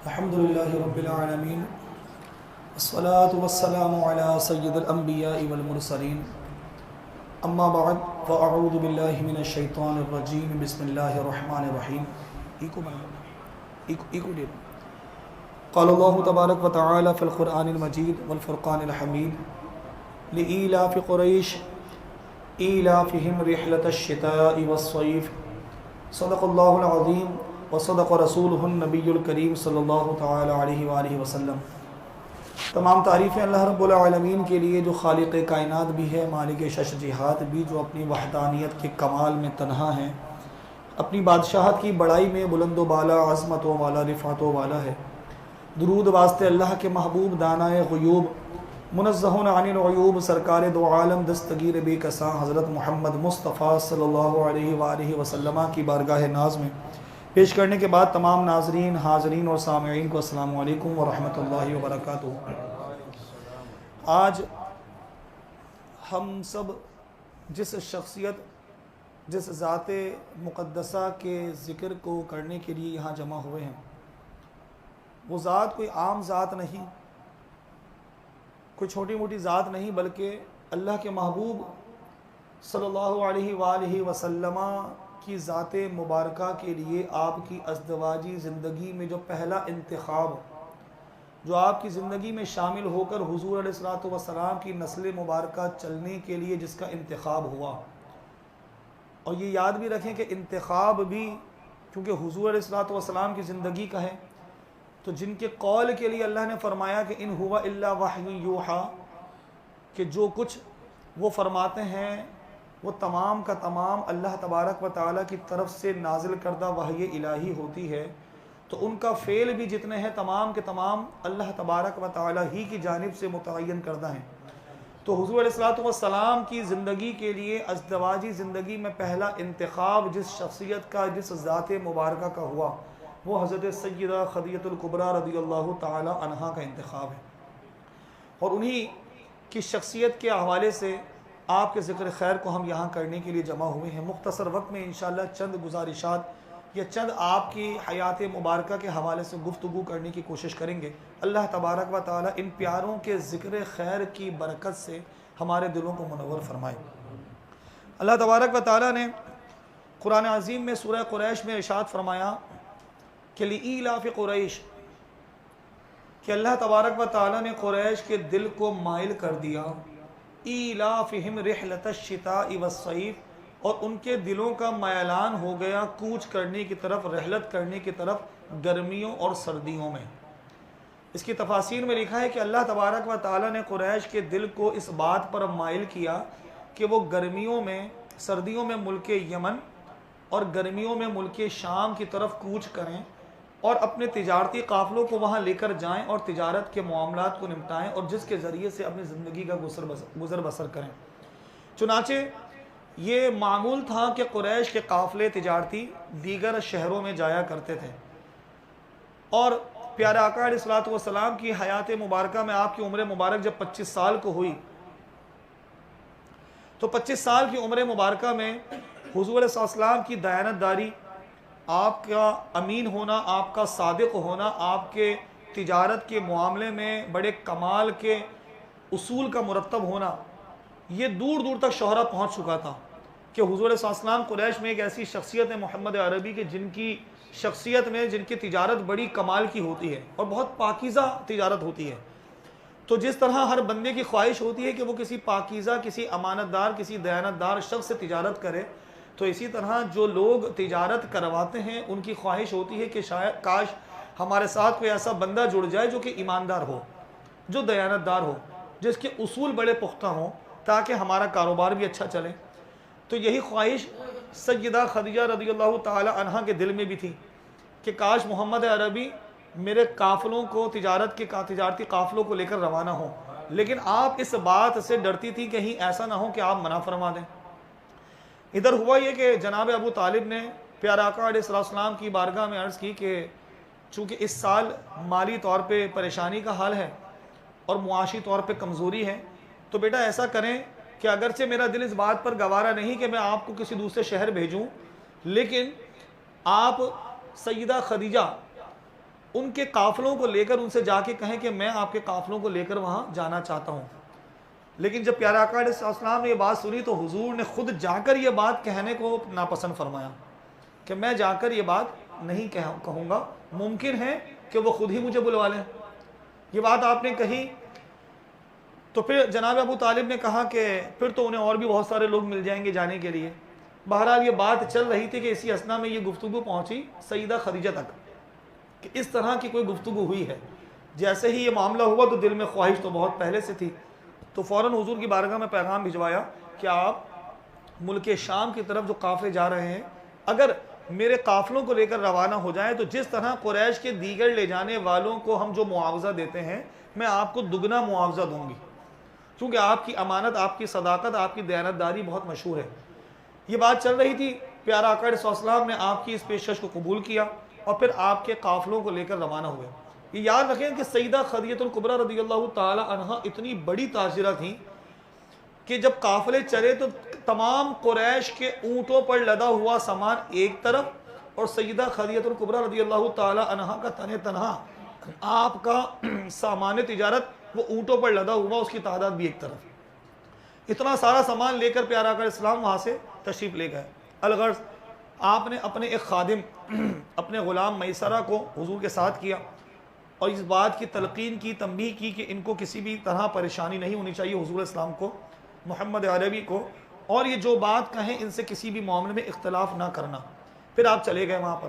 الحمد للہ رب العالمین والصلاة والسلام علی سید الانبیاء والمرسلین اما بعد فاعوذ باللہ من الشیطان الرجیم بسم اللہ الرحمن الرحیم قال اللہ تبارک و تعالی فی القرآن المجید والفرقان الحمید لإیلاف قریش ایلافہم رحلة الشتاء والصیف صدق اللہ العظیم وصدق رسولہ النبی الکریم صلی اللہ تعالی علیہ وآلہ وسلم۔ تمام تعریفیں اللہ رب العالمین کے لیے جو خالق کائنات بھی ہے، مالک شش جہات بھی، جو اپنی وحدانیت کے کمال میں تنہا ہے، اپنی بادشاہت کی بڑائی میں بلند و بالا، عظمتوں والا، رفعتوں والا ہے۔ درود واسطے اللہ کے محبوب دانائے غیوب، منزہ عن العیوب، سرکار دو عالم، دستگیر بے کساں، حضرت محمد مصطفیٰ صلی اللہ علیہ وآلہ وسلم کی بارگاہ ناز میں پیش کرنے کے بعد تمام ناظرین، حاضرین اور سامعین کو السلام علیکم ورحمۃ اللہ وبرکاتہ۔ آج ہم سب جس شخصیت، جس ذات مقدسہ کے ذکر کو کرنے کے لیے یہاں جمع ہوئے ہیں، وہ ذات کوئی عام ذات نہیں، کوئی چھوٹی موٹی ذات نہیں، بلکہ اللہ کے محبوب صلی اللہ علیہ وآلہ وسلم کی ذات مبارکہ کے لیے آپ کی ازدواجی زندگی میں جو پہلا انتخاب جو آپ کی زندگی میں شامل ہو کر حضور علیہ الصلوۃ والسلام کی نسل مبارکہ چلنے کے لیے جس کا انتخاب ہوا، اور یہ یاد بھی رکھیں کہ انتخاب بھی کیونکہ حضور علیہ الصلوۃ والسلام کی زندگی کا ہے، تو جن کے قول کے لیے اللہ نے فرمایا کہ ان ہوا الا وحی یوحی، کہ جو کچھ وہ فرماتے ہیں وہ تمام کا تمام اللہ تبارک و تعالیٰ کی طرف سے نازل کردہ وحی الہی ہوتی ہے، تو ان کا فعل بھی جتنے ہیں تمام کے تمام اللہ تبارک و تعالیٰ ہی کی جانب سے متعین کردہ ہیں۔ تو حضور علیہ الصلوۃ والسلام کی زندگی کے لیے ازدواجی زندگی میں پہلا انتخاب جس شخصیت کا، جس ذات مبارکہ کا ہوا، وہ حضرت سیدہ خدیجہ الکبریٰ رضی اللہ تعالی عنہا کا انتخاب ہے، اور انہی کی شخصیت کے حوالے سے آپ کے ذکر خیر کو ہم یہاں کرنے کے لیے جمع ہوئے ہیں۔ مختصر وقت میں انشاءاللہ چند گزارشات یا چند آپ کی حیات مبارکہ کے حوالے سے گفتگو کرنے کی کوشش کریں گے۔ اللہ تبارک و تعالی ان پیاروں کے ذکر خیر کی برکت سے ہمارے دلوں کو منور فرمائے۔ اللہ تبارک و تعالی نے قرآن عظیم میں سورہ قریش میں ارشاد فرمایا کہ لإیلاف قریش، کہ اللہ تبارک و تعالی نے قریش کے دل کو مائل کر دیا، ایلافہم رحلۃ الشتاء والصیف، اور ان کے دلوں کا میلان ہو گیا کوچ کرنے کی طرف، رحلت کرنے کی طرف گرمیوں اور سردیوں میں۔ اس کی تفاسیر میں لکھا ہے کہ اللہ تبارک و تعالی نے قریش کے دل کو اس بات پر مائل کیا کہ وہ گرمیوں میں، سردیوں میں ملک یمن اور گرمیوں میں ملک شام کی طرف کوچ کریں اور اپنے تجارتی قافلوں کو وہاں لے کر جائیں اور تجارت کے معاملات کو نمٹائیں، اور جس کے ذریعے سے اپنی زندگی کا گزر بسر کریں۔ چنانچہ یہ معمول تھا کہ قریش کے قافلے تجارتی دیگر شہروں میں جایا کرتے تھے، اور پیارے آقا علیہ الصلوۃ والسلام کی حیات مبارکہ میں آپ کی عمر مبارک جب 25 سال کو ہوئی، تو 25 سال کی عمر مبارکہ میں حضور صلی اللہ علیہ وسلم کی دیانت داری، آپ کا امین ہونا، آپ کا صادق ہونا، آپ کے تجارت کے معاملے میں بڑے کمال کے اصول کا مرتب ہونا، یہ دور دور تک شہرت پہنچ چکا تھا کہ حضور صلی اللہ علیہ وسلم قریش میں ایک ایسی شخصیت ہے محمد عربی کے، جن کی شخصیت میں، جن کی تجارت بڑی کمال کی ہوتی ہے اور بہت پاکیزہ تجارت ہوتی ہے۔ تو جس طرح ہر بندے کی خواہش ہوتی ہے کہ وہ کسی پاکیزہ، کسی امانت دار، کسی دیانت دار شخص سے تجارت کرے، تو اسی طرح جو لوگ تجارت کرواتے ہیں ان کی خواہش ہوتی ہے کہ شاید کاش ہمارے ساتھ کوئی ایسا بندہ جڑ جائے جو کہ ایماندار ہو، جو دیانت دار ہو، جس کے اصول بڑے پختہ ہوں، تاکہ ہمارا کاروبار بھی اچھا چلے۔ تو یہی خواہش سیدہ خدیجہ رضی اللہ تعالی عنہا کے دل میں بھی تھی کہ کاش محمد عربی میرے قافلوں کو، تجارتی قافلوں کو لے کر روانہ ہوں، لیکن آپ اس بات سے ڈرتی تھی کہیں ایسا نہ ہو کہ آپ منع فرما دیں۔ ادھر ہوا یہ کہ جناب ابو طالب نے پیارے آقا علیہ السلام کی بارگاہ میں عرض کی کہ چونکہ اس سال مالی طور پہ پریشانی کا حال ہے اور معاشی طور پہ کمزوری ہے، تو بیٹا ایسا کریں کہ اگرچہ میرا دل اس بات پر گوارا نہیں کہ میں آپ کو کسی دوسرے شہر بھیجوں، لیکن آپ سیدہ خدیجہ ان کے قافلوں کو لے کر ان سے جا کے کہیں کہ میں آپ کے قافلوں کو لے کر وہاں جانا چاہتا ہوں. لیکن جب پیارے آقا علیہ السلام نے یہ بات سنی تو حضور نے خود جا کر یہ بات کہنے کو ناپسند فرمایا کہ میں جا کر یہ بات نہیں کہوں گا، ممکن ہے کہ وہ خود ہی مجھے بلوا لیں. یہ بات آپ نے کہی تو پھر جناب ابو طالب نے کہا کہ پھر تو انہیں اور بھی بہت سارے لوگ مل جائیں گے جانے کے لیے. بہرحال یہ بات چل رہی تھی کہ اسی اثنا میں یہ گفتگو پہنچی سیدہ خدیجہ تک کہ اس طرح کی کوئی گفتگو ہوئی ہے. جیسے ہی یہ معاملہ ہوا تو دل میں خواہش تو بہت پہلے سے تھی، تو فوراً حضور کی بارگاہ میں پیغام بھجوایا کہ آپ ملک شام کی طرف جو قافلے جا رہے ہیں اگر میرے قافلوں کو لے کر روانہ ہو جائیں تو جس طرح قریش کے دیگر لے جانے والوں کو ہم جو معاوضہ دیتے ہیں میں آپ کو دگنا معاوضہ دوں گی، کیونکہ آپ کی امانت، آپ کی صداقت، آپ کی دیانتداری بہت مشہور ہے. یہ بات چل رہی تھی، پیارا آقا علیہ السلام نے آپ کی اس پیشکش کو قبول کیا اور پھر آپ کے قافلوں کو لے کر روانہ ہوئے. یہ یاد رکھیں کہ سیدہ خدیجہ الکبریٰ رضی اللہ تعالی عنہا اتنی بڑی تاجرہ تھیں کہ جب قافلے چلے تو تمام قریش کے اونٹوں پر لدا ہوا سامان ایک طرف اور سیدہ خدیجہ الکبریٰ رضی اللہ تعالی عنہا کا تنہا آپ کا سامان تجارت وہ اونٹوں پر لدا ہوا اس کی تعداد بھی ایک طرف. اتنا سارا سامان لے کر پیارا آقا اسلام وہاں سے تشریف لے گئے. الغرض آپ نے اپنے ایک خادم اپنے غلام میسرہ کو حضور کے ساتھ کیا اور اس بات کی تلقین کی، تنبیہ کی کہ ان کو کسی بھی طرح پریشانی نہیں ہونی چاہیے، حضور اسلام کو، محمد عربی کو، اور یہ جو بات کہیں ان سے کسی بھی معاملے میں اختلاف نہ کرنا. پھر آپ چلے گئے وہاں پر.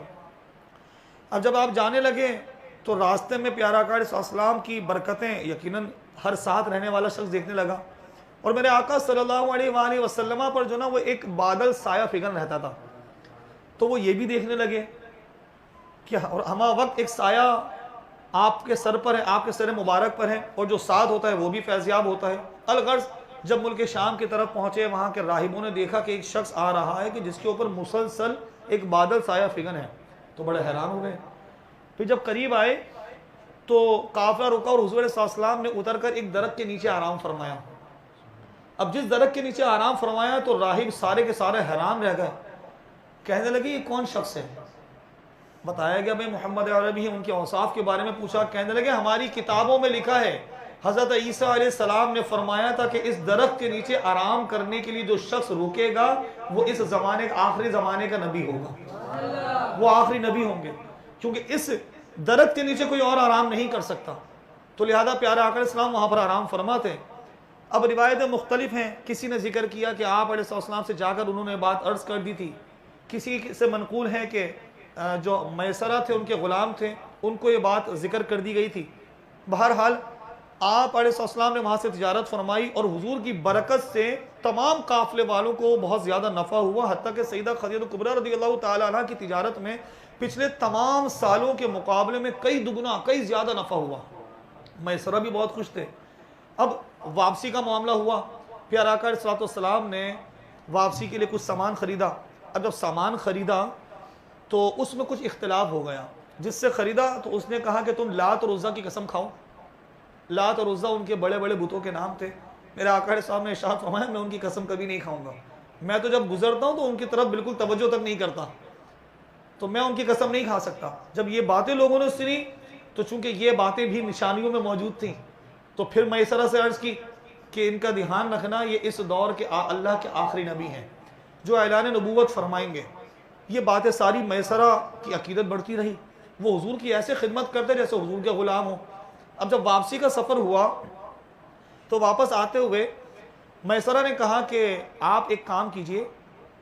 اب جب آپ جانے لگے تو راستے میں پیارا آقا علیہ السلام کی برکتیں یقیناً ہر ساتھ رہنے والا شخص دیکھنے لگا، اور میرے آقا صلی اللہ علیہ وآلہ وسلم پر جو نا وہ ایک بادل سایہ فگن رہتا تھا، تو وہ یہ بھی دیکھنے لگے کہ اور ہما وقت ایک سایہ آپ کے سر پر ہے، آپ کے سر مبارک پر ہے، اور جو ساتھ ہوتا ہے وہ بھی فیضیاب ہوتا ہے. الغرض جب ملک شام کی طرف پہنچے وہاں کے راہبوں نے دیکھا کہ ایک شخص آ رہا ہے کہ جس کے اوپر مسلسل ایک بادل سایہ فگن ہے، تو بڑے حیران ہو گئے. پھر جب قریب آئے تو قافلہ رکا اور حضور صلی اللہ علیہ وسلم نے اتر کر ایک درخت کے نیچے آرام فرمایا. اب جس درخت کے نیچے آرام فرمایا تو راہب سارے کے سارے حیران رہ گئے، کہنے لگے یہ کون شخص ہے؟ بتایا گیا بھائی محمد عربی ہیں. ان کے اوصاف کے بارے میں پوچھا، کہنے لگے ہماری کتابوں میں لکھا ہے حضرت عیسیٰ علیہ السلام نے فرمایا تھا کہ اس درخت کے نیچے آرام کرنے کے لیے جو شخص رکے گا وہ اس زمانے کا آخری زمانے کا نبی ہوگا، وہ آخری نبی ہوں گے، کیونکہ اس درخت کے نیچے کوئی اور آرام نہیں کر سکتا. تو لہذا پیارے آقا علیہ السلام وہاں پر آرام فرماتے. اب روایتیں مختلف ہیں، کسی نے ذکر کیا کہ آپ علیہ السلام سے جا کر انہوں نے بات عرض کر دی تھی، کسی سے منقول ہے کہ جو میسرہ تھے ان کے غلام تھے ان کو یہ بات ذکر کر دی گئی تھی. بہرحال آپ علیہ السلام نے وہاں سے تجارت فرمائی اور حضور کی برکت سے تمام قافلے والوں کو بہت زیادہ نفع ہوا، حتیٰ کہ سیدہ خدیجہ الکبریٰ رضی اللہ تعالی عنہ کی تجارت میں پچھلے تمام سالوں کے مقابلے میں کئی دگنا کئی زیادہ نفع ہوا. میسرہ بھی بہت خوش تھے. اب واپسی کا معاملہ ہوا، پیارا آقا علیہ السلام نے واپسی کے لیے کچھ سامان خریدا. اب جب سامان خریدا تو اس میں کچھ اختلاف ہو گیا. جس سے خریدا تو اس نے کہا کہ تم لات اور عزیٰ کی قسم کھاؤ. لات اور عزیٰ ان کے بڑے بڑے بتوں کے نام تھے. میرے آقا علیہ السلام نے ارشاد فرمایا میں ان کی قسم کبھی نہیں کھاؤں گا، میں تو جب گزرتا ہوں تو ان کی طرف بالکل توجہ تک نہیں کرتا، تو میں ان کی قسم نہیں کھا سکتا. جب یہ باتیں لوگوں نے سنی تو چونکہ یہ باتیں بھی نشانیوں میں موجود تھیں تو پھر میسرہ سے عرض کی کہ ان کا دھیان رکھنا، یہ اس دور کے اللہ کے آخری نبی ہیں جو اعلان نبوت فرمائیں گے. یہ باتیں ساری میسرہ کی عقیدت بڑھتی رہی، وہ حضور کی ایسے خدمت کرتے جیسے حضور کے غلام ہوں. اب جب واپسی کا سفر ہوا تو واپس آتے ہوئے میسرہ نے کہا کہ آپ ایک کام کیجئے.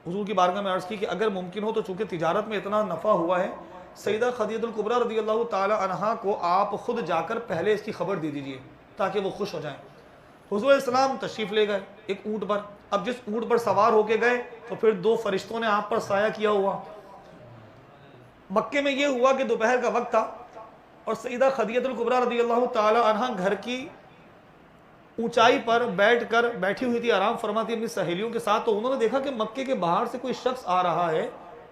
حضور کی بارگاہ میں عرض کی کہ اگر ممکن ہو تو چونکہ تجارت میں اتنا نفع ہوا ہے، سیدہ خدیجہ الکبریٰ رضی اللہ تعالی عنہا کو آپ خود جا کر پہلے اس کی خبر دے دیجئے تاکہ وہ خوش ہو جائیں. حضور علیہ السلام تشریف لے گئے ایک اونٹ پر. اب جس اونٹ پر سوار ہو کے گئے تو پھر دو فرشتوں نے آپ پر سایہ کیا ہوا. مکے میں یہ ہوا کہ دوپہر کا وقت تھا اور سیدہ خدیجہ الکبریٰ رضی اللہ تعالی عنہا گھر کی اونچائی پر بیٹھی ہوئی تھی، آرام فرماتی اپنی سہیلیوں کے ساتھ. تو انہوں نے دیکھا کہ مکے کے باہر سے کوئی شخص آ رہا ہے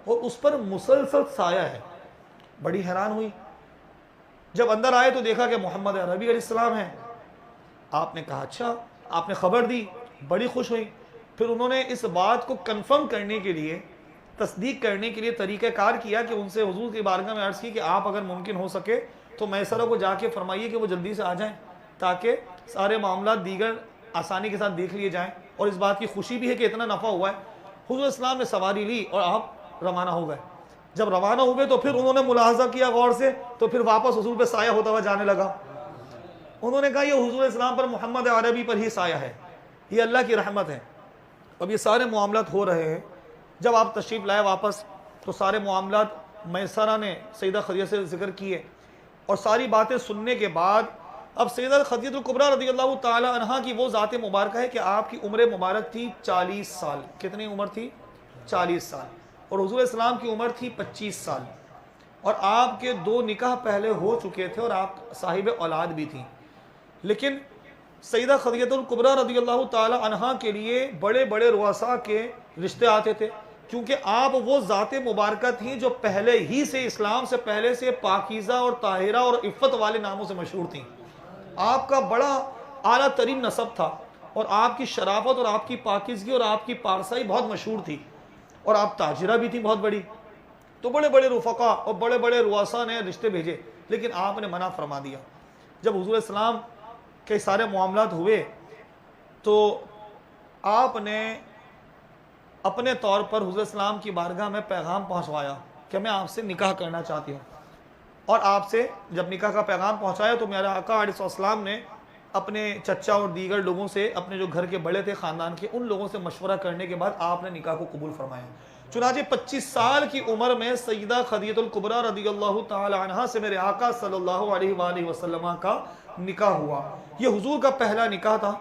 اور اس پر مسلسل سایہ ہے. بڑی حیران ہوئی. جب اندر آئے تو دیکھا کہ محمد عربی علیہ السلام ہیں. آپ نے کہا اچھا، آپ نے خبر دی. بڑی خوش ہوئی. پھر انہوں نے اس بات کو کنفرم کرنے کے لیے تصدیق کرنے کے لیے طریقہ کار کیا کہ ان سے حضور کی بارگاہ میں عرض کی کہ آپ اگر ممکن ہو سکے تو میسرہ کو جا کے فرمائیے کہ وہ جلدی سے آ جائیں تاکہ سارے معاملات دیگر آسانی کے ساتھ دیکھ لیے جائیں، اور اس بات کی خوشی بھی ہے کہ اتنا نفع ہوا ہے۔ حضور اسلام نے سواری لی اور آپ روانہ ہو گئے۔ جب روانہ ہوئے تو پھر انہوں نے ملاحظہ کیا غور سے، تو پھر واپس حضور پہ سایہ ہوتا ہوا جانے لگا۔ انہوں نے کہا یہ حضور اسلام پر محمد عربی پر ہی سایہ ہے، یہ اللہ کی رحمت ہے۔ اب یہ سارے معاملات ہو رہے ہیں۔ جب آپ تشریف لائے واپس تو سارے معاملات میسرہ نے سیدہ خدیجہ سے ذکر کیے، اور ساری باتیں سننے کے بعد اب سیدہ خدیجہ الکبریٰ رضی اللہ تعالی عنہا کی وہ ذات مبارکہ ہے کہ آپ کی عمر مبارک تھی 40 سال۔ کتنی عمر تھی؟ 40 سال۔ اور حضور اسلام کی عمر تھی 25 سال، اور آپ کے 2 نکاح پہلے ہو چکے تھے اور آپ صاحب اولاد بھی تھیں۔ لیکن سیدہ خدیجہ الکبریٰ رضی اللہ تعالی عنہا کے لیے بڑے بڑے رؤساء کے رشتے آتے تھے، کیونکہ آپ وہ ذات مبارکہ تھیں جو پہلے ہی سے اسلام سے پہلے سے پاکیزہ اور طاہرہ اور عفت والے ناموں سے مشہور تھیں۔ آپ کا بڑا اعلیٰ ترین نسب تھا، اور آپ کی شرافت اور آپ کی پاکیزگی اور آپ کی پارسائی بہت مشہور تھی، اور آپ تاجرہ بھی تھی بہت بڑی۔ تو بڑے بڑے رفقا اور بڑے بڑے رؤساء نے رشتے بھیجے، لیکن آپ نے منع فرما دیا۔ جب حضور اسلام کے سارے معاملات ہوئے تو آپ نے اپنے طور پر حضور اسلام کی بارگاہ میں پیغام پہنچوایا کہ میں آپ سے نکاح کرنا چاہتی ہوں، اور آپ سے جب نکاح کا پیغام پہنچایا تو میرے آقا علیہ السلام نے اپنے چچا اور دیگر لوگوں سے، اپنے جو گھر کے بڑے تھے خاندان کے، ان لوگوں سے مشورہ کرنے کے بعد آپ نے نکاح کو قبول فرمایا۔ چنانچہ 25 سال کی عمر میں سیدہ خدیجہ الکبریٰ رضی اللہ تعالی عنہا سے میرے آقا صلی اللہ علیہ وآلہ وسلم کا نکاح ہوا۔ یہ حضور کا پہلا نکاح تھا۔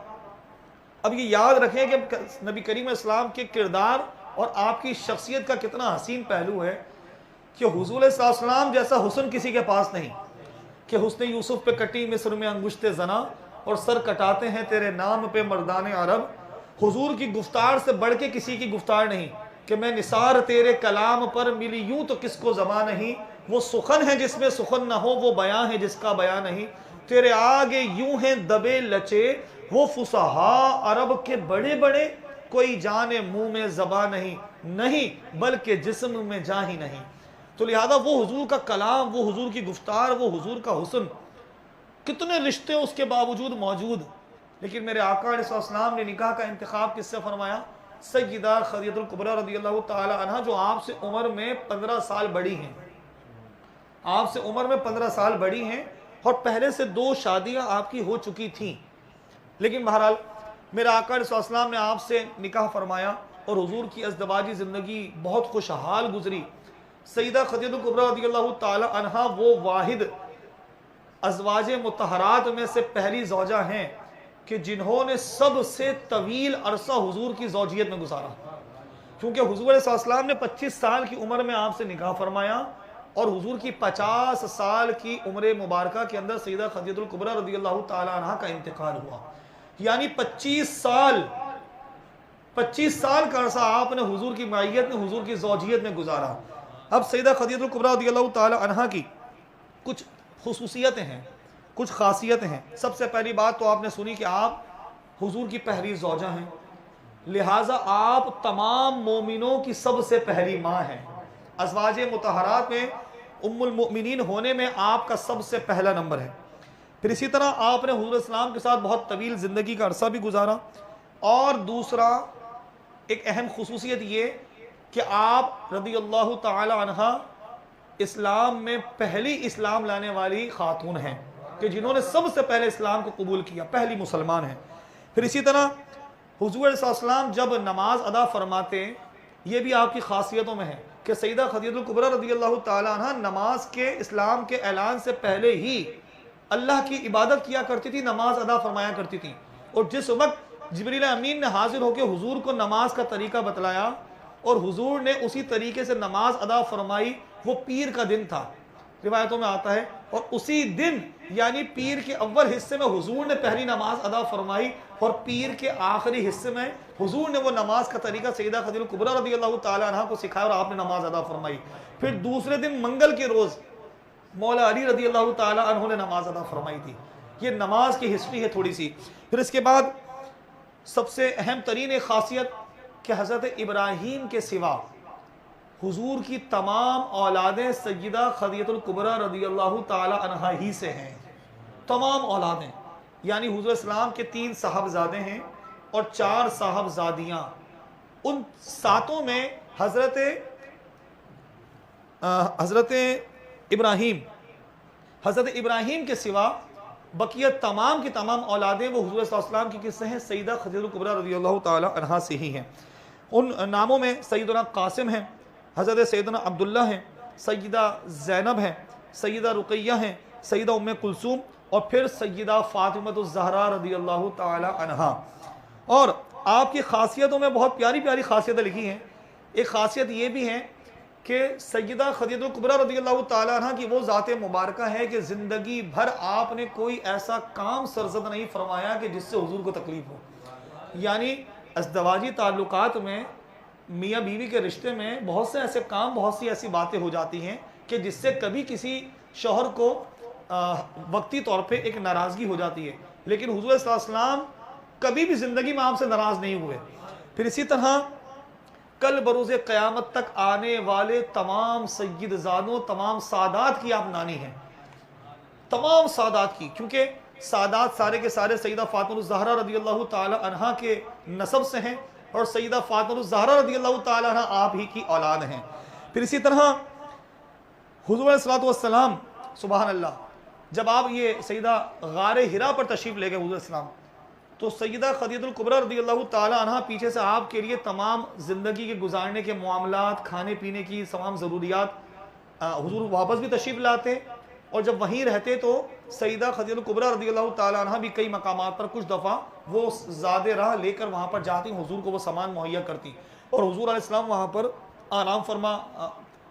اب یہ یاد رکھیں کہ نبی کریم علیہ السلام کے کردار اور آپ کی شخصیت کا کتنا حسین پہلو ہے کہ حضور صلی اللہ علیہ وسلم جیسا حسن کسی کے پاس نہیں، کہ حسن یوسف پہ کٹی مصر میں انگشت زنا، اور سر کٹاتے ہیں تیرے نام پہ مردان عرب۔ حضور کی گفتار سے بڑھ کے کسی کی گفتار نہیں، کہ میں نثار تیرے کلام پر ملی یوں تو کس کو زبان نہیں، وہ سخن ہے جس میں سخن نہ ہو، وہ بیان ہے جس کا بیان نہیں، تیرے آگے یوں ہیں دبے لچے وہ فصحاء عرب کے بڑے بڑے، کوئی جان منہ میں زبان نہیں بلکہ جسم میں جان ہی نہیں۔ تو لہذا وہ حضور کا کلام، وہ حضور کی گفتار، وہ حضور کا حسن، کتنے رشتے اس کے باوجود موجود، لیکن میرے آقا علیہ السلام نے نکاح کا انتخاب کس سے فرمایا؟ سیدہ خدیجہ الکبریٰ رضی اللہ تعالی عنہا، جو آپ سے عمر میں 15 سال بڑی ہیں۔ آپ سے عمر میں 15 سال بڑی ہیں، اور پہلے سے 2 شادیاں آپ کی ہو چکی تھیں، لیکن بہرحال میرے آقا علیہ السلام نے آپ سے نکاح فرمایا، اور حضور کی ازدواجی زندگی بہت خوشحال گزری۔ سیدہ خدیجہ الکبریٰ رضی اللہ تعالی عنہا وہ واحد ازواج مطہرات میں سے پہلی زوجہ ہیں کہ جنہوں نے سب سے طویل عرصہ حضور کی زوجیت میں گزارا، کیونکہ حضور علیہ السلام نے 25 سال کی عمر میں آپ سے نکاح فرمایا، اور حضور کی 50 سال کی عمر مبارکہ کے اندر سیدہ خدیجہ الکبریٰ رضی اللہ تعالی عنہا کا انتقال ہوا۔ یعنی 25 سال کا عرصہ آپ نے حضور کی معیت میں، حضور کی زوجیت میں گزارا۔ اب سیدہ خدیجہ الکبریٰ رضی اللہ تعالی عنہا کی کچھ خصوصیتیں ہیں، کچھ خاصیتیں ہیں۔ سب سے پہلی بات تو آپ نے سنی کہ آپ حضور کی پہلی زوجہ ہیں، لہٰذا آپ تمام مومنوں کی سب سے پہلی ماں ہیں۔ ازواج مطہرات میں ام المؤمنین ہونے میں آپ کا سب سے پہلا نمبر ہے۔ پھر اسی طرح آپ نے حضور اسلام کے ساتھ بہت طویل زندگی کا عرصہ بھی گزارا، اور دوسرا ایک اہم خصوصیت یہ کہ آپ رضی اللہ تعالی عنہ اسلام میں پہلی اسلام لانے والی خاتون ہیں، کہ جنہوں نے سب سے پہلے اسلام کو قبول کیا، پہلی مسلمان ہیں۔ پھر اسی طرح حضور علیہ السلام جب نماز ادا فرماتے، یہ بھی آپ کی خاصیتوں میں ہے کہ سیدہ خدیجہ الکبریٰ رضی اللہ تعالی عنہ نماز کے، اسلام کے اعلان سے پہلے ہی اللہ کی عبادت کیا کرتی تھی، نماز ادا فرمایا کرتی تھی۔ اور جس وقت جبریل امین نے حاضر ہو کے حضور کو نماز کا طریقہ بتلایا، اور حضور نے اسی طریقے سے نماز ادا فرمائی، وہ پیر کا دن تھا، روایتوں میں آتا ہے، اور اسی دن یعنی پیر کے اول حصے میں حضور نے پہلی نماز ادا فرمائی، اور پیر کے آخری حصے میں حضور نے وہ نماز کا طریقہ سیدہ خدیجہ الکبریٰ رضی اللہ تعالی عنہا کو سکھایا، اور آپ نے نماز ادا فرمائی۔ پھر دوسرے دن منگل کے روز مولا علی رضی اللہ تعالی عنہ نے نماز ادا فرمائی تھی۔ یہ نماز کی ہسٹری ہے تھوڑی سی۔ پھر اس کے بعد سب سے اہم ترین ایک خاصیت کہ حضرت ابراہیم کے سوا حضور کی تمام اولادیں سیدہ خدیجہ الکبریٰ رضی اللہ تعالی عنہا ہی سے ہیں، تمام اولادیں، یعنی حضور اسلام کے 3 صاحبزادے ہیں اور 4 صاحبزادیاں، ان 7 میں حضرت ابراہیم کے سوا بقیہ تمام کی تمام اولادیں وہ حضور صلی اللہ علیہ وسلم کی کس سے ہیں؟ سیدہ خدیجہ الکبریٰ رضی اللہ تعالی عنہا سے ہی ہیں۔ ان ناموں میں سیدنا قاسم ہیں، حضرت سیدنا عبداللہ ہیں، سیدہ زینب ہیں، سیدہ رقیہ ہیں، سیدہ ام کلثوم اور پھر سیدہ فاطمہ الزہرا رضی اللہ تعالی عنہا۔ اور آپ کی خاصیتوں میں بہت پیاری پیاری خاصیتیں لکھی ہیں۔ ایک خاصیت یہ بھی ہے کہ سیدہ خدیجہ الکبریٰ رضی اللہ تعالی عنہ کی وہ ذات مبارکہ ہے کہ زندگی بھر آپ نے کوئی ایسا کام سرزد نہیں فرمایا کہ جس سے حضور کو تکلیف ہو، یعنی ازدواجی تعلقات میں، میاں بیوی کے رشتے میں بہت سے ایسے کام، بہت سی ایسی باتیں ہو جاتی ہیں کہ جس سے کبھی کسی شوہر کو وقتی طور پہ ایک ناراضگی ہو جاتی ہے، لیکن حضور صلی اللہ علیہ وسلم کبھی بھی زندگی میں آپ سے ناراض نہیں ہوئے۔ پھر اسی طرح کل بروز قیامت تک آنے والے تمام سید زادوں، تمام سادات کی آپ نانی ہیں، تمام سادات کی، کیونکہ سادات سارے کے سارے سیدہ فاطمہ الزہرا رضی اللہ تعالی عنہا کے نسب سے ہیں، اور سیدہ فاطمہ الزہرا رضی اللہ تعالی عنہ آپ ہی کی اولاد ہیں۔ پھر اسی طرح حضور علیہ الصلوۃ والسلام، سبحان اللہ، جب آپ یہ سیدہ غار حرا پر تشریف لے گئے حضور السلام، تو سیدہ خدیجہ الکبریٰ رضی اللہ تعالی عنہ پیچھے سے آپ کے لیے تمام زندگی کے گزارنے کے معاملات، کھانے پینے کی تمام ضروریات، حضور واپس بھی تشریف لاتے، اور جب وہیں رہتے تو سیدہ خدیجہ الکبریٰ رضی اللہ تعالی عنہ بھی کئی مقامات پر کچھ دفعہ وہ زاد راہ لے کر وہاں پر جاتی، حضور کو وہ سامان مہیا کرتی، اور حضور علیہ السلام وہاں پر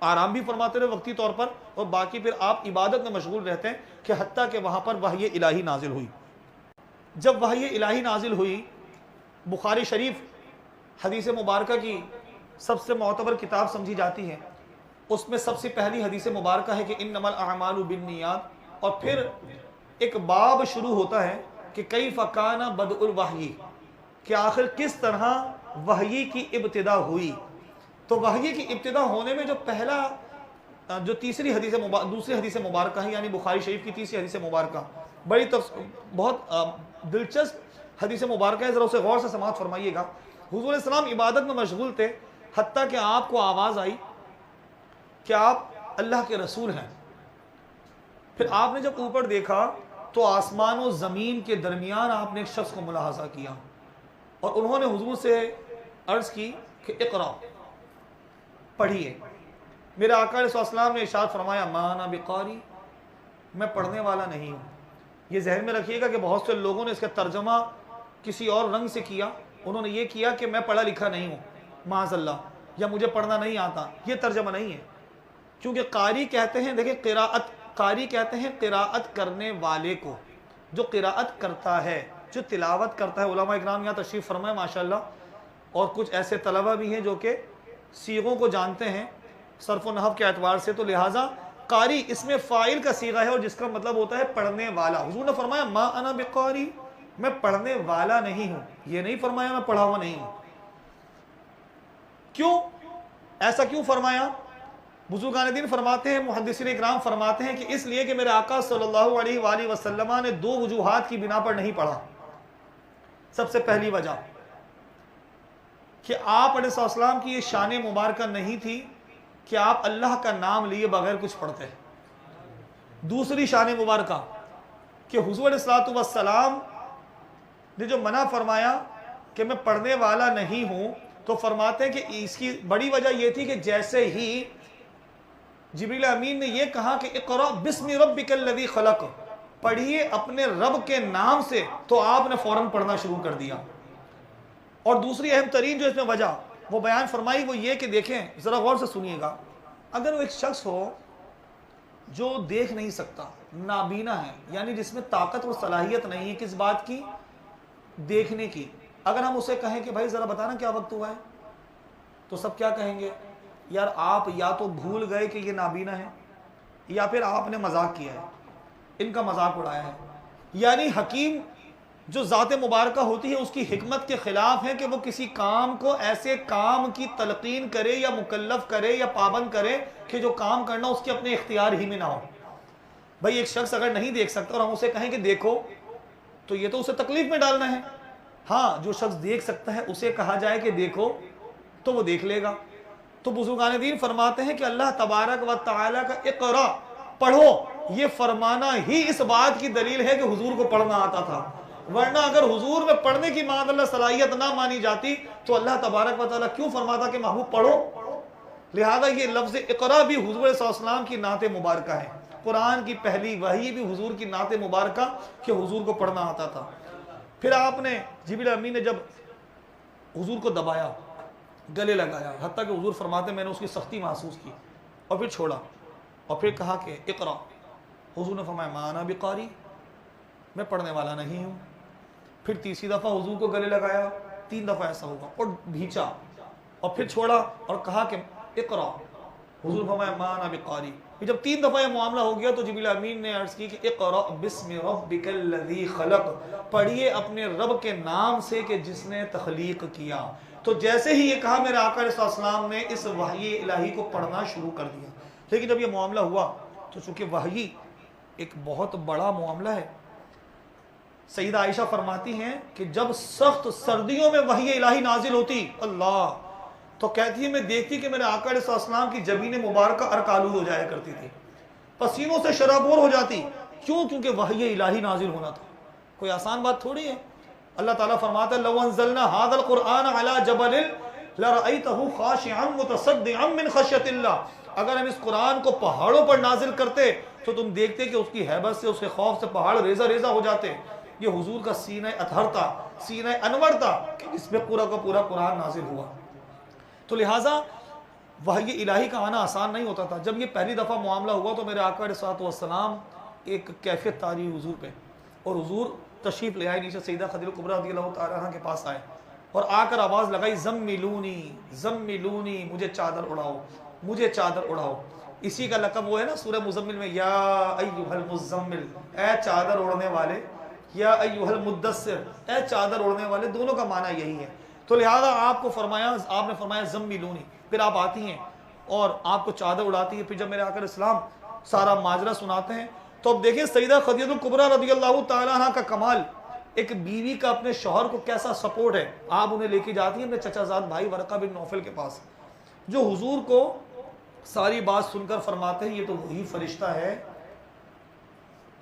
آرام بھی فرماتے رہے وقتی طور پر، اور باقی پھر آپ عبادت میں مشغول رہتے ہیں، کہ حتیٰ کہ وہاں پر وحی الہی نازل ہوئی۔ جب وحی الہی نازل ہوئی، بخاری شریف حدیث مبارکہ کی سب سے معتبر کتاب سمجھی جاتی ہے، اس میں سب سے پہلی حدیث مبارکہ ہے کہ انما الاعمال بالنیات، اور پھر ایک باب شروع ہوتا ہے کہ کیف کان بدء الوحی، کہ آخر کس طرح وحی کی ابتدا ہوئی۔ تو وحی کی ابتدا ہونے میں جو پہلا جو دوسری حدیث مبارکہ ہے، یعنی بخاری شریف کی تیسری حدیث مبارکہ، بہت دلچسپ حدیث مبارکہ ہے، ذرا اسے غور سے سماعت فرمائیے گا۔ حضور علیہ السلام عبادت میں مشغول تھے، حتیٰ کہ آپ کو آواز آئی کہ آپ اللہ کے رسول ہیں۔ پھر آپ نے جب اوپر دیکھا تو آسمان و زمین کے درمیان آپ نے ایک شخص کو ملاحظہ کیا، اور انہوں نے حضور سے عرض کی کہ اقرا، پڑھیے۔ میرے آقا علیہ السلام نے ارشاد فرمایا ما انا بقاری، میں پڑھنے والا نہیں ہوں۔ یہ ذہن میں رکھیے گا کہ بہت سے لوگوں نے اس کا ترجمہ کسی اور رنگ سے کیا، انہوں نے یہ کیا کہ میں پڑھا لکھا نہیں ہوں معاذ اللہ، یا مجھے پڑھنا نہیں آتا۔ یہ ترجمہ نہیں ہے، کیونکہ قاری کہتے ہیں، دیکھیں قاری کہتے ہیں قراءت کرنے والے کو، جو قراءت کرتا ہے، جو تلاوت کرتا ہے۔ علماء اکرام یہاں تشریف فرمائے ماشاءاللہ، اور کچھ ایسے طلبہ بھی ہیں جو کہ صیغوں کو جانتے ہیں صرف و نحو کے اعتبار سے، تو لہٰذا قاری اس میں فاعل کا صیغہ ہے، اور جس کا مطلب ہوتا ہے پڑھنے والا۔ حضور نے فرمایا ما انا بقاری، میں پڑھنے والا نہیں ہوں، یہ نہیں فرمایا میں پڑھا ہوا نہیں ہوں۔ کیوں ایسا کیوں فرمایا؟ بزرگان دین فرماتے ہیں، محدثین اکرام فرماتے ہیں کہ اس لیے کہ میرے آقا صلی اللہ علیہ وآلہ وسلم نے 2 وجوہات کی بنا پر نہیں پڑھا۔ سب سے پہلی وجہ کہ آپ علیہ السلام کی یہ شان مبارکہ نہیں تھی کہ آپ اللہ کا نام لیے بغیر کچھ پڑھتے۔ دوسری شان مبارکہ کہ حضور علیہ السلام نے جو منع فرمایا کہ میں پڑھنے والا نہیں ہوں، تو فرماتے ہیں کہ اس کی بڑی وجہ یہ تھی کہ جیسے ہی جبریل امین نے یہ کہا کہ اقرأ بسم ربک الذی خلق، پڑھیے اپنے رب کے نام سے، تو آپ نے فوراً پڑھنا شروع کر دیا۔ اور دوسری اہم ترین جو اس میں وجہ وہ بیان فرمائی وہ یہ کہ دیکھیں، ذرا غور سے سنیے گا، اگر وہ ایک شخص ہو جو دیکھ نہیں سکتا، نابینا ہے، یعنی جس میں طاقت اور صلاحیت نہیں ہے کس بات کی؟ دیکھنے کی، اگر ہم اسے کہیں کہ بھائی ذرا بتانا کیا وقت ہوا ہے، تو سب کیا کہیں گے؟ یار آپ یا تو بھول گئے کہ یہ نابینا ہے، یا پھر آپ نے مذاق کیا ہے، ان کا مذاق اڑایا ہے۔ یعنی حکیم جو ذات مبارکہ ہوتی ہے اس کی حکمت کے خلاف ہے کہ وہ کسی کام کو ایسے کام کی تلقین کرے یا مکلف کرے یا پابند کرے کہ جو کام کرنا اس کے اپنے اختیار ہی میں نہ ہو۔ بھائی ایک شخص اگر نہیں دیکھ سکتا اور ہم اسے کہیں کہ دیکھو تو یہ تو اسے تکلیف میں ڈالنا ہے۔ ہاں جو شخص دیکھ سکتا ہے اسے کہا جائے کہ دیکھو تو وہ دیکھ لے گا۔ تو بزرگان دین فرماتے ہیں کہ اللہ تبارک و تعالیٰ کا اقرا پڑھو یہ فرمانا ہی اس بات کی دلیل ہے کہ حضور کو پڑھنا آتا تھا، ورنہ اگر حضور میں پڑھنے کی معاذ اللہ صلاحیت نہ مانی جاتی تو اللہ تبارک و تعالیٰ کیوں فرماتا کہ محبوب پڑھو؟ لہذا یہ لفظ اقرا بھی حضور صلی اللہ علیہ وسلم کی نعت مبارکہ ہے۔ قرآن کی پہلی وحی بھی حضور کی نعت مبارکہ کہ حضور کو پڑھنا آتا تھا۔ پھر آپ نے جبریل امین نے جب حضور کو دبایا، گلے لگایا، حتیٰ کہ حضور فرماتے میں نے اس کی سختی محسوس کی، اور پھر چھوڑا اور پھر کہا کہ اقرا۔ حضور نے فرمایا ما انا بقاری، میں پڑھنے والا نہیں ہوں۔ پھر تیسری دفعہ حضور کو گلے لگایا، 3 دفعہ ایسا ہوا اور بھیچا، اور پھر چھوڑا اور کہا کہ اقرا۔ حضور فرمایا ما انا بقاری۔ پھر جب 3 دفعہ یہ معاملہ ہو گیا تو جبریل امین نے عرض کی کہ اقرا بسم ربک الذی خلق، پڑھیے اپنے رب کے نام سے کہ جس نے تخلیق کیا۔ تو جیسے ہی یہ کہا میرے آقا علیہ السلام نے اس وحی الہی کو پڑھنا شروع کر دیا۔ لیکن جب یہ معاملہ ہوا تو چونکہ وحی ایک بہت بڑا معاملہ ہے، سیدہ عائشہ فرماتی ہیں کہ جب سخت سردیوں میں وحی الہی نازل ہوتی اللہ تو کہتی ہے میں دیکھتی کہ میرے آقا علیہ السلام کی جبین مبارکہ عرق آلود ہو جایا کرتی تھی، پسینوں سے شرابور ہو جاتی۔ کیوں؟ کیونکہ وحی الہی نازل ہونا تھا۔ کوئی آسان بات تھوڑی ہے۔ اللہ تعالیٰ فرماتا ہے لو انزلنا هذا القرآن على جبل لرأيته خاشعا متصدعا من خشیۃ اللہ، اگر ہم اس قرآن کو پہاڑوں پر نازل کرتے تو تم دیکھتے کہ اس کی ہیبت سے، اس کے خوف سے پہاڑ ریزہ ریزہ ہو جاتے۔ یہ حضور کا سینہ اطہر تھا، سینہ انور تھا کہ اس میں پورا کا پورا قرآن نازل ہوا۔ تو لہٰذا وحی الہی کا آنا آسان نہیں ہوتا تھا۔ جب یہ پہلی دفعہ معاملہ ہوا تو میرے آقا علیہ السلام ایک کیفیت تاری حضور پہ، اور حضور تشریف لے آئے نیچے، سیدہ خدیجہ کبریٰ رضی اللہ تعالیٰ عنہ کے پاس آئے اور آ کر آواز لگائی زملونی زملونی، مجھے چادر اڑاؤ، مجھے چادر اڑاؤ۔ اسی کا لقب وہ ہے نا سورہ مزمل میں، یا ایھا المزمل، اے چادر اڑنے والے، یا ایھا المدثر، اے چادر اڑنے والے، دونوں کا معنی یہی ہے۔ تو لہذا آپ نے فرمایا زملونی، پھر آپ آتی ہیں اور آپ کو چادر اڑاتی ہے۔ پھر جب میرے آقا علیہ السلام سارا ماجرا سناتے ہیں تو اب دیکھیں سیدہ خدیجہ کبریٰ رضی اللہ تعالیٰ عنہ کا کمال، ایک بیوی کا اپنے شوہر کو کیسا سپورٹ ہے۔ آپ انہیں لے کے جاتی ہیں اپنے چچا زاد بھائی ورقہ بن نوفل کے پاس، جو حضور کو ساری بات سن کر فرماتے ہیں یہ تو وہی فرشتہ ہے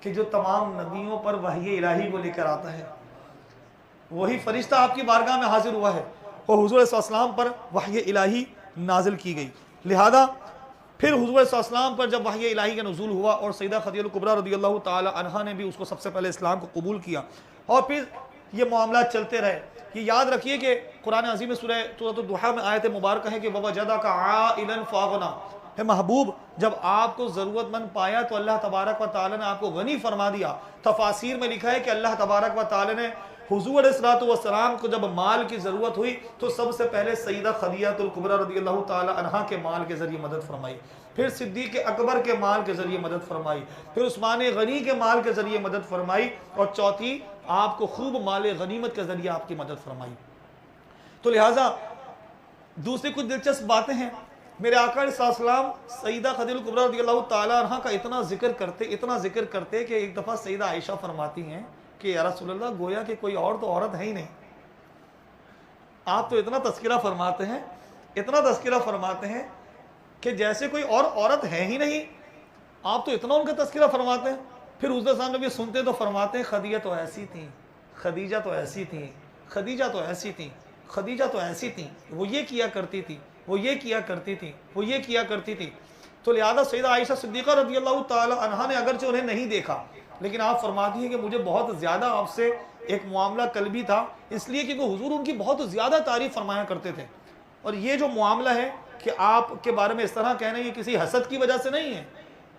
کہ جو تمام نبیوں پر وحی الہی کو لے کر آتا ہے، وہی فرشتہ آپ کی بارگاہ میں حاضر ہوا ہے اور حضور صلی اللہ علیہ وسلم پر وحی الہی نازل کی گئی۔ لہذا پھر حضور صلی اللہ علیہ وسلم پر جب وحی الہی کا نزول ہوا اور سیدہ خدیجہ کبریٰ رضی اللہ تعالی عنہا نے بھی اس کو سب سے پہلے اسلام کو قبول کیا، اور پھر یہ معاملات چلتے رہے۔ یہ یاد رکھیے کہ قرآن عظیم میں سورہ الضحیٰ میں آیت مبارکہ ہے کہ وَوَجَدَكَ عَائِلًا فَأَغْنَىٰ، ہے محبوب جب آپ کو ضرورت مند پایا تو اللہ تبارک و تعالی نے آپ کو غنی فرما دیا۔ تفاسیر میں لکھا ہے کہ اللہ تبارک و تعالی نے حضور علیہ السلام کو جب مال کی ضرورت ہوئی تو سب سے پہلے سیدہ خدیجہ کبریٰ رضی اللہ تعالی عنہا کے مال کے ذریعے مدد فرمائی، پھر صدیق اکبر کے مال کے ذریعے مدد فرمائی، پھر عثمان غنی کے مال کے ذریعے مدد فرمائی، اور چوتھی آپ کو خوب مال غنیمت کے ذریعے آپ کی مدد فرمائی۔ تو لہٰذا دوسری کچھ دلچسپ باتیں ہیں۔ میرے آقا علیہ السلام سیدہ خدیجہ کبریٰ رضی اللہ تعالی عنہا کا اتنا ذکر کرتے کہ ایک دفعہ سیدہ عائشہ فرماتی ہیں کہ یا رسول اللہ گویا کہ کوئی اور تو عورت ہے ہی نہیں، آپ تو اتنا تذکرہ فرماتے ہیں کہ جیسے کوئی اور عورت ہے ہی نہیں، آپ تو اتنا ان کا تذکرہ فرماتے ہیں۔ پھر حضور صاحب جب یہ سنتے تو فرماتے ہیں خدیجہ تو ایسی تھیں، خدیجہ تو ایسی تھیں، خدیجہ تو ایسی تھیں، خدیجہ تو ایسی تھیں، وہ یہ کیا کرتی تھی، وہ یہ کیا کرتی تھی، وہ یہ کیا کرتی تھی۔ تو لہذا سیدہ عائشہ صدیقہ رضی اللہ تعالی عنہا نے اگرچہ انہیں نہیں دیکھا لیکن آپ فرماتی ہیں کہ مجھے بہت زیادہ آپ سے ایک معاملہ قلبی تھا، اس لیے کہ حضور ان کی بہت زیادہ تعریف فرمایا کرتے تھے۔ اور یہ جو معاملہ ہے کہ آپ کے بارے میں اس طرح کہنا یہ کسی حسد کی وجہ سے نہیں ہے،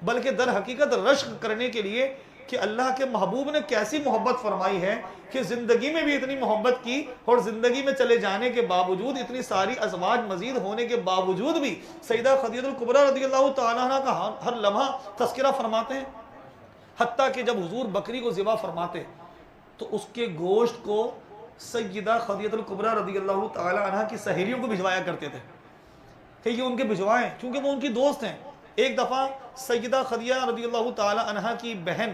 بلکہ در حقیقت رشک کرنے کے لیے کہ اللہ کے محبوب نے کیسی محبت فرمائی ہے کہ زندگی میں بھی اتنی محبت کی، اور زندگی میں چلے جانے کے باوجود اتنی ساری ازواج مزید ہونے کے باوجود بھی سیدہ خدیجہ کبریٰ رضی اللہ تعالیٰ عنہ کا ہر لمحہ تذکرہ فرماتے ہیں۔ حتیٰ کہ جب حضور بکری کو ذبح فرماتے تو اس کے گوشت کو سیدہ خدیجہ الکبریٰ رضی اللہ تعالی عنہ کی سہیلیوں کو بھجوایا کرتے تھے کہ یہ ان کے بھجوائیں، کیونکہ وہ ان کی دوست ہیں۔ ایک دفعہ سیدہ خدیجہ رضی اللہ تعالی عنہ کی بہن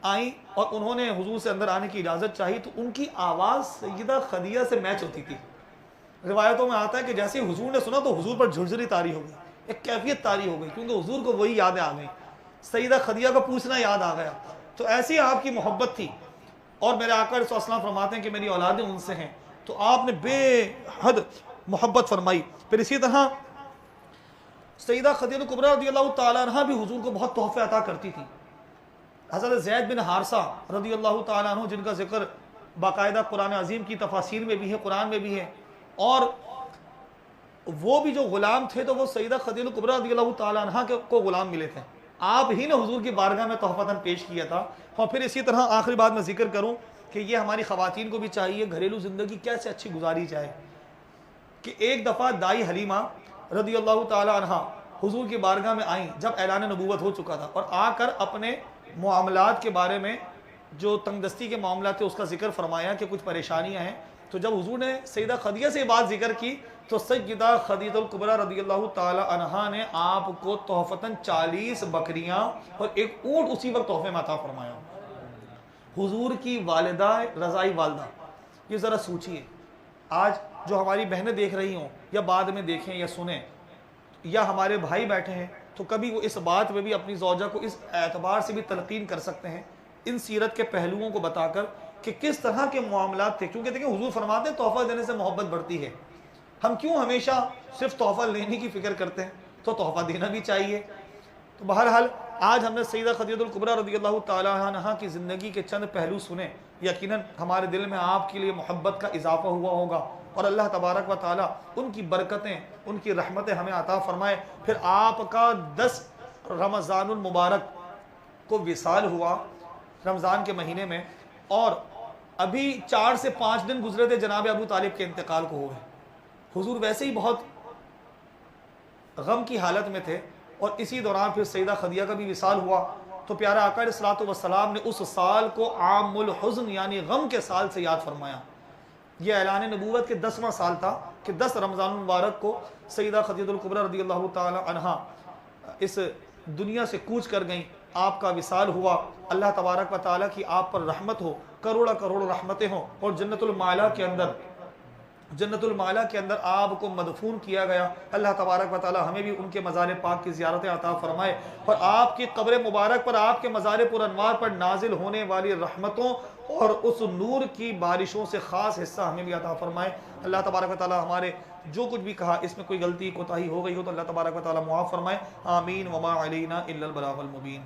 آئیں اور انہوں نے حضور سے اندر آنے کی اجازت چاہی، تو ان کی آواز سیدہ خدیجہ سے میچ ہوتی تھی۔ روایتوں میں آتا ہے کہ جیسے حضور نے سنا تو حضور پر جھرجھری طاری ہو گئی، ایک کیفیت طاری ہو گئی، کیونکہ حضور کو وہی یادیں آ گئیں، سیدہ خدیجہ کا پوچھنا یاد آ گیا۔ تو ایسی آپ کی محبت تھی، اور میرے آقا صلی اللہ علیہ وسلم فرماتے ہیں کہ میری اولادیں ان سے ہیں، تو آپ نے بے حد محبت فرمائی۔ پھر اسی طرح سیدہ خدیجہ الکبریٰ رضی اللہ تعالیٰ عنہ بھی حضور کو بہت تحفے عطا کرتی تھی۔ حضرت زید بن حارثہ رضی اللہ تعالیٰ عنہ، جن کا ذکر باقاعدہ قرآن عظیم کی تفاسیر میں بھی ہے، قرآن میں بھی ہے، اور وہ بھی جو غلام تھے تو وہ سیدہ خدیجہ الکبریٰ رضی اللہ تعالیٰ عنہ کو غلام ملے تھے، آپ ہی نے حضور کی بارگاہ میں تحفتاً پیش کیا تھا۔ اور پھر اسی طرح آخری بات میں ذکر کروں کہ یہ ہماری خواتین کو بھی چاہیے گھریلو زندگی کیسے اچھی گزاری جائے، کہ ایک دفعہ دائی حلیمہ رضی اللہ تعالیٰ عنہ حضور کی بارگاہ میں آئیں جب اعلان نبوت ہو چکا تھا، اور آ کر اپنے معاملات کے بارے میں، جو تنگ دستی کے معاملات تھے اس کا ذکر فرمایا کہ کچھ پریشانیاں ہیں۔ تو جب حضور نے سیدہ خدیجہ سے یہ بات ذکر کی تو سیدہ خدیجہ الکبریٰ رضی اللہ تعالی عنہا نے آپ کو تحفتاً 40 بکریاں اور ایک اونٹ اسی وقت تحفے میں عطا فرمایا۔ حضور کی والدہ رضائی والدہ، یہ ذرا سوچئے، آج جو ہماری بہنیں دیکھ رہی ہوں یا بعد میں دیکھیں یا سنیں، یا ہمارے بھائی بیٹھے ہیں، تو کبھی وہ اس بات میں بھی اپنی زوجہ کو اس اعتبار سے بھی تلقین کر سکتے ہیں ان سیرت کے پہلوؤں کو بتا کر کہ کس طرح کے معاملات تھے، کیونکہ دیکھیں حضور فرماتے ہیں تحفہ دینے سے محبت بڑھتی ہے۔ ہم کیوں ہمیشہ صرف تحفہ لینے کی فکر کرتے ہیں، تو تحفہ دینا بھی چاہیے۔ تو بہرحال آج ہم نے سیدہ خدیجہ الکبریٰ رضی اللہ تعالی عنہ کی زندگی کے چند پہلو سنے، یقیناً ہمارے دل میں آپ کے لیے محبت کا اضافہ ہوا ہوگا، اور اللہ تبارک و تعالی ان کی برکتیں، ان کی رحمتیں ہمیں عطا فرمائے۔ پھر آپ کا 10 رمضان المبارک کو وصال ہوا رمضان کے مہینے میں، اور ابھی 4 سے 5 دن گزرے تھے جناب ابو طالب کے انتقال کو ہوئے۔ حضور ویسے ہی بہت غم کی حالت میں تھے، اور اسی دوران پھر سیدہ خدیجہ کا بھی وصال ہوا۔ تو پیارا آقا علیہ الصلوۃ والسلام نے اس سال کو عام الحزن یعنی غم کے سال سے یاد فرمایا۔ یہ اعلان نبوت کے 10واں سال تھا کہ 10 رمضان المبارک کو سیدہ خدیجہ الکبریٰ رضی اللہ تعالی عنہ اس دنیا سے کوچ کر گئیں، آپ کا وصال ہوا۔ اللہ تبارک و تعالیٰ کی آپ پر رحمت ہو، کروڑا کروڑ رحمتیں ہوں، اور جنت المعلا کے اندر آپ کو مدفون کیا گیا۔ اللہ تبارک و تعالی ہمیں بھی ان کے مزار پاک کی زیارت عطا فرمائے، اور آپ کی قبر مبارک پر، آپ کے مزار پر انوار پر نازل ہونے والی رحمتوں اور اس نور کی بارشوں سے خاص حصہ ہمیں بھی عطا فرمائے۔ اللہ تبارک و تعالی ہمارے جو کچھ بھی کہا اس میں کوئی غلطی کوتاہی ہو گئی ہو تو اللہ تبارک و تعالی معاف فرمائے۔ آمین۔ وما علینا الا البلاغ المبین۔